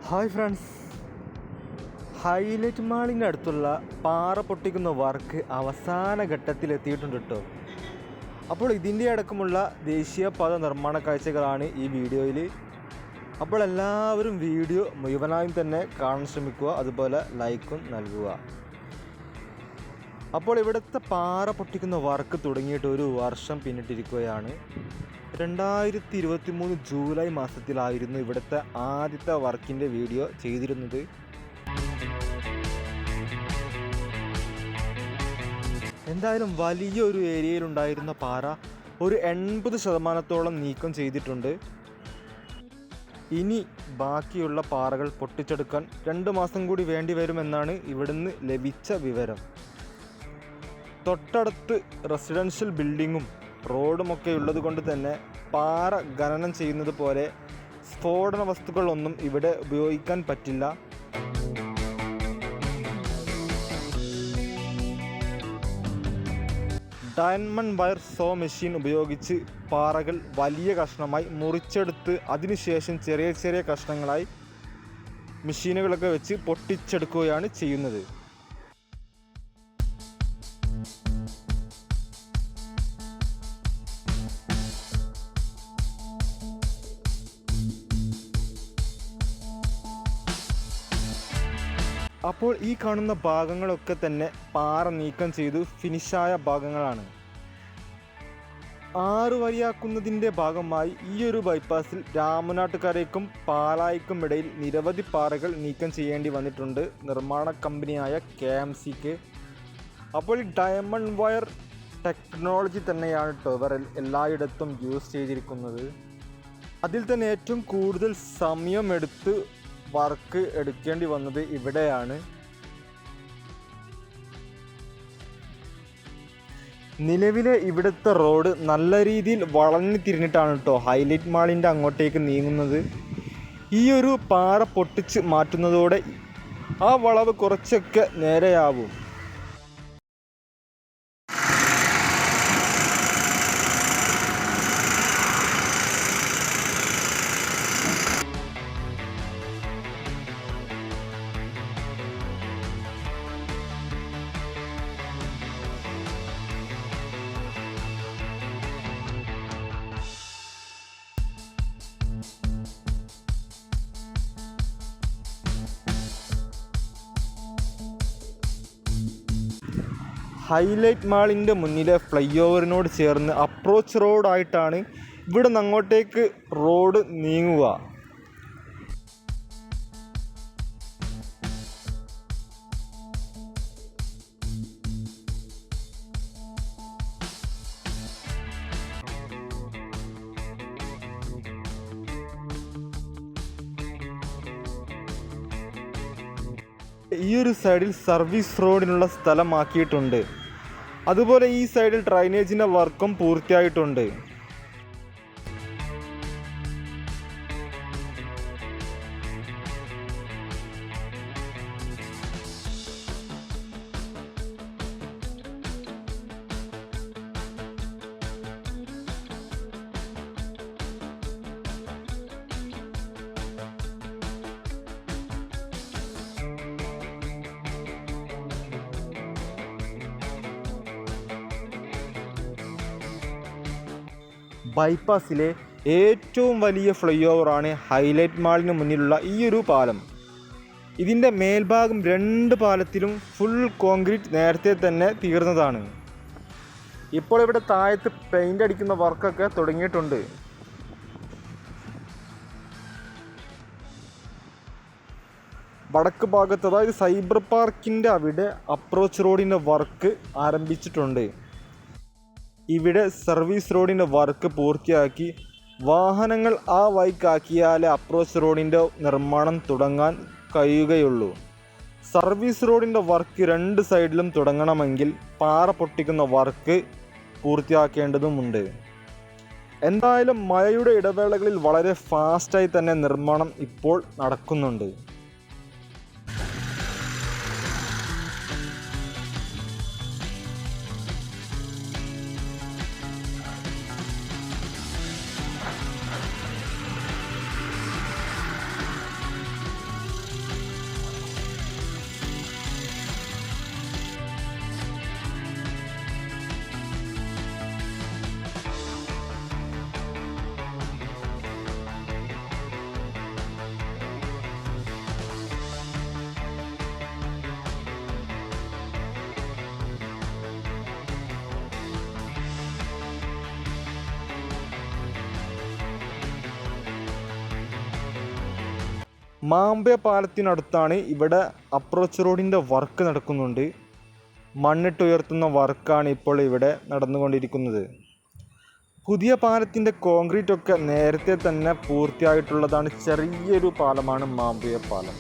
Hi friends, highlight മാളിൻ്റെ അടുത്തുള്ള പാറ പൊട്ടിക്കുന്ന വർക്ക് അവസാന ഘട്ടത്തിലെത്തിയിട്ടുണ്ട് കേട്ടോ. അപ്പോൾ ഇതിൻ്റെ അടക്കമുള്ള ദേശീയപാത നിർമ്മാണ കാഴ്ചകളാണ് ഈ വീഡിയോയിൽ. അപ്പോൾ എല്ലാവരും വീഡിയോ മുഴുവനായും തന്നെ കാണാൻ ശ്രമിക്കുക, അതുപോലെ ലൈക്കും നൽകുക. അപ്പോൾ ഇവിടുത്തെ പാറ പൊട്ടിക്കുന്ന വർക്ക് തുടങ്ങിയിട്ട് ഒരു വർഷം പിന്നിട്ടിരിക്കുകയാണ്. 2023 ജൂലൈ മാസത്തിലായിരുന്നു ഇവിടുത്തെ ആദ്യത്തെ വർക്കിൻ്റെ വീഡിയോ ചെയ്തിരുന്നത്. എന്തായാലും വലിയൊരു ഏരിയയിലുണ്ടായിരുന്ന പാറ ഒരു 80% നീക്കം ചെയ്തിട്ടുണ്ട്. ഇനി ബാക്കിയുള്ള പാറകൾ പൊട്ടിച്ചെടുക്കാൻ 2 മാസം കൂടി വേണ്ടി വരുമെന്നാണ് ഇവിടുന്ന് ലഭിച്ച വിവരം. തൊട്ടടുത്ത് റെസിഡൻഷ്യൽ ബിൽഡിങ്ങും റോഡുമൊക്കെ ഉള്ളത് കൊണ്ട് തന്നെ പാറ ഖനനം ചെയ്യുന്നത് പോലെ സ്ഫോടന വസ്തുക്കളൊന്നും ഇവിടെ ഉപയോഗിക്കാൻ പറ്റില്ല. ഡയമണ്ട് വയർ സോ മെഷീൻ ഉപയോഗിച്ച് പാറകൾ വലിയ കഷ്ണമായി മുറിച്ചെടുത്ത് അതിനുശേഷം ചെറിയ ചെറിയ കഷ്ണങ്ങളായി മെഷീനുകളൊക്കെ വെച്ച് പൊട്ടിച്ചെടുക്കുകയാണ് ചെയ്യുന്നത്. അപ്പോൾ ഈ കാണുന്ന ഭാഗങ്ങളൊക്കെ തന്നെ പാറ നീക്കം ചെയ്തു ഫിനിഷായ ഭാഗങ്ങളാണ്. 6 വരിയാക്കുന്നതിൻ്റെ ഭാഗമായി ഈ ഒരു ബൈപ്പാസിൽ രാമനാട്ടുകരയ്ക്കും പാലായിക്കും ഇടയിൽ നിരവധി പാറകൾ നീക്കം ചെയ്യേണ്ടി വന്നിട്ടുണ്ട് നിർമ്മാണ കമ്പനിയായ KMCക്ക്. അപ്പോൾ ഈ ഡയമണ്ട് വയർ ടെക്നോളജി തന്നെയാണ് ഇവർ എല്ലായിടത്തും യൂസ് ചെയ്തിരിക്കുന്നത്. അതിൽ തന്നെ ഏറ്റവും കൂടുതൽ സമയമെടുത്ത് വർക്ക് എടുക്കേണ്ടി വന്നത് ഇവിടെയാണ്. നിലവിലെ ഇവിടുത്തെ റോഡ് നല്ല രീതിയിൽ വളഞ്ഞു തിരിഞ്ഞിട്ടാണ് ഹൈലൈറ്റ് മാളിൻ്റെ അങ്ങോട്ടേക്ക് നീങ്ങുന്നത്. ഈ ഒരു പാറ പൊട്ടിച്ച് മാറ്റുന്നതോടെ ആ വളവ് കുറച്ചൊക്കെ നേരെയാവും. ഹൈലൈറ്റ് മാളിൻ്റെ മുന്നിലെ ഫ്ലൈ ഓവറിനോട് ചേർന്ന് അപ്രോച്ച് റോഡായിട്ടാണ് ഇവിടെ നിന്ന് അങ്ങോട്ടേക്ക് റോഡ് നീങ്ങുക. ഈ ഒരു സൈഡിൽ സർവീസ് റോഡിനുള്ള സ്ഥലമാക്കിയിട്ടുണ്ട്. അതുപോലെ ഈ സൈഡിൽ ഡ്രൈനേജിൻ്റെ വർക്കും പൂർത്തിയായിട്ടുണ്ട്. ബൈപ്പാസിലെ ഏറ്റവും വലിയ ഫ്ലൈ ഓവറാണ് ഹൈലൈറ്റ് മാളിന് മുന്നിലുള്ള ഈ ഒരു പാലം. ഇതിൻ്റെ മേൽഭാഗം 2 പാലത്തിലും ഫുൾ കോൺക്രീറ്റ് നേരത്തെ തന്നെ തീർന്നതാണ്. ഇപ്പോൾ ഇവിടെ താഴത്ത് പെയിൻ്റ് അടിക്കുന്ന വർക്കൊക്കെ തുടങ്ങിയിട്ടുണ്ട്. വടക്ക് ഭാഗത്ത്, അതായത് സൈബർ പാർക്കിൻ്റെ അവിടെ അപ്രോച്ച് റോഡിൻ്റെ വർക്ക് ആരംഭിച്ചിട്ടുണ്ട്. ഇവിടെ സർവീസ് റോഡിൻ്റെ വർക്ക് പൂർത്തിയാക്കി വാഹനങ്ങൾ ആ വഴിക്കാക്കിയാലേ അപ്രോച്ച് റോഡിൻ്റെ നിർമ്മാണം തുടങ്ങാൻ കഴിയുകയുള്ളൂ. സർവീസ് റോഡിൻ്റെ വർക്ക് 2 സൈഡിലും തുടങ്ങണമെങ്കിൽ പാറ പൊട്ടിക്കുന്ന വർക്ക് പൂർത്തിയാക്കേണ്ടതുമുണ്ട്. എന്തായാലും മഴയുടെ ഇടവേളകളിൽ വളരെ ഫാസ്റ്റായി തന്നെ നിർമ്മാണം ഇപ്പോൾ നടക്കുന്നുണ്ട്. മാമ്പയ പാലത്തിനടുത്താണ് ഇവിടെ അപ്രോച്ച് റോഡിൻ്റെ വർക്ക് നടക്കുന്നുണ്ട്. മണ്ണിട്ടുയർത്തുന്ന വർക്കാണ് ഇപ്പോൾ ഇവിടെ നടന്നുകൊണ്ടിരിക്കുന്നത്. പുതിയ പാലത്തിൻ്റെ കോൺക്രീറ്റ് ഒക്കെ നേരത്തെ തന്നെ പൂർത്തിയായിട്ടുള്ളതാണ്. ചെറിയൊരു പാലമാണ് മാമ്പയ പാലം.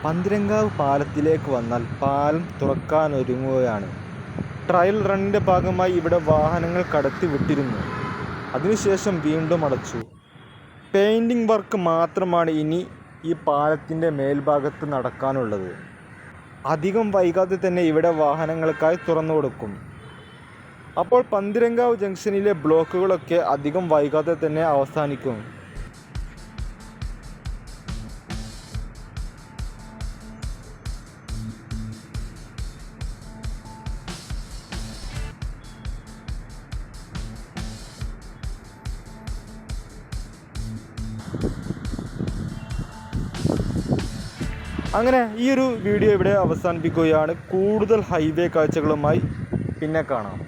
പന്തിരങ്കാവ് പാലത്തിലേക്ക് വന്നാൽ പാലം തുറക്കാനൊരുങ്ങുകയാണ്. ട്രയൽ റണ്ണിൻ്റെ ഭാഗമായി ഇവിടെ വാഹനങ്ങൾ കടത്തി വിട്ടിരുന്നു. അതിനുശേഷം വീണ്ടും അടച്ചു. പെയിൻറ്റിംഗ് വർക്ക് മാത്രമാണ് ഇനി ഈ പാലത്തിൻ്റെ മേൽഭാഗത്ത് നടക്കാനുള്ളത്. അധികം വൈകാതെ തന്നെ ഇവിടെ വാഹനങ്ങൾക്കായി തുറന്നു കൊടുക്കും. അപ്പോൾ പന്തിരങ്കാവ് ജംഗ്ഷനിലെ ബ്ലോക്കുകളൊക്കെ അധികം വൈകാതെ തന്നെ അവസാനിക്കും. അങ്ങനെ ഈ ഒരു വീഡിയോ ഇവിടെ അവസാനിപ്പിക്കുകയാണ്. കൂടുതൽ ഹൈവേ കാഴ്ചകളുമായി പിന്നെ കാണാം.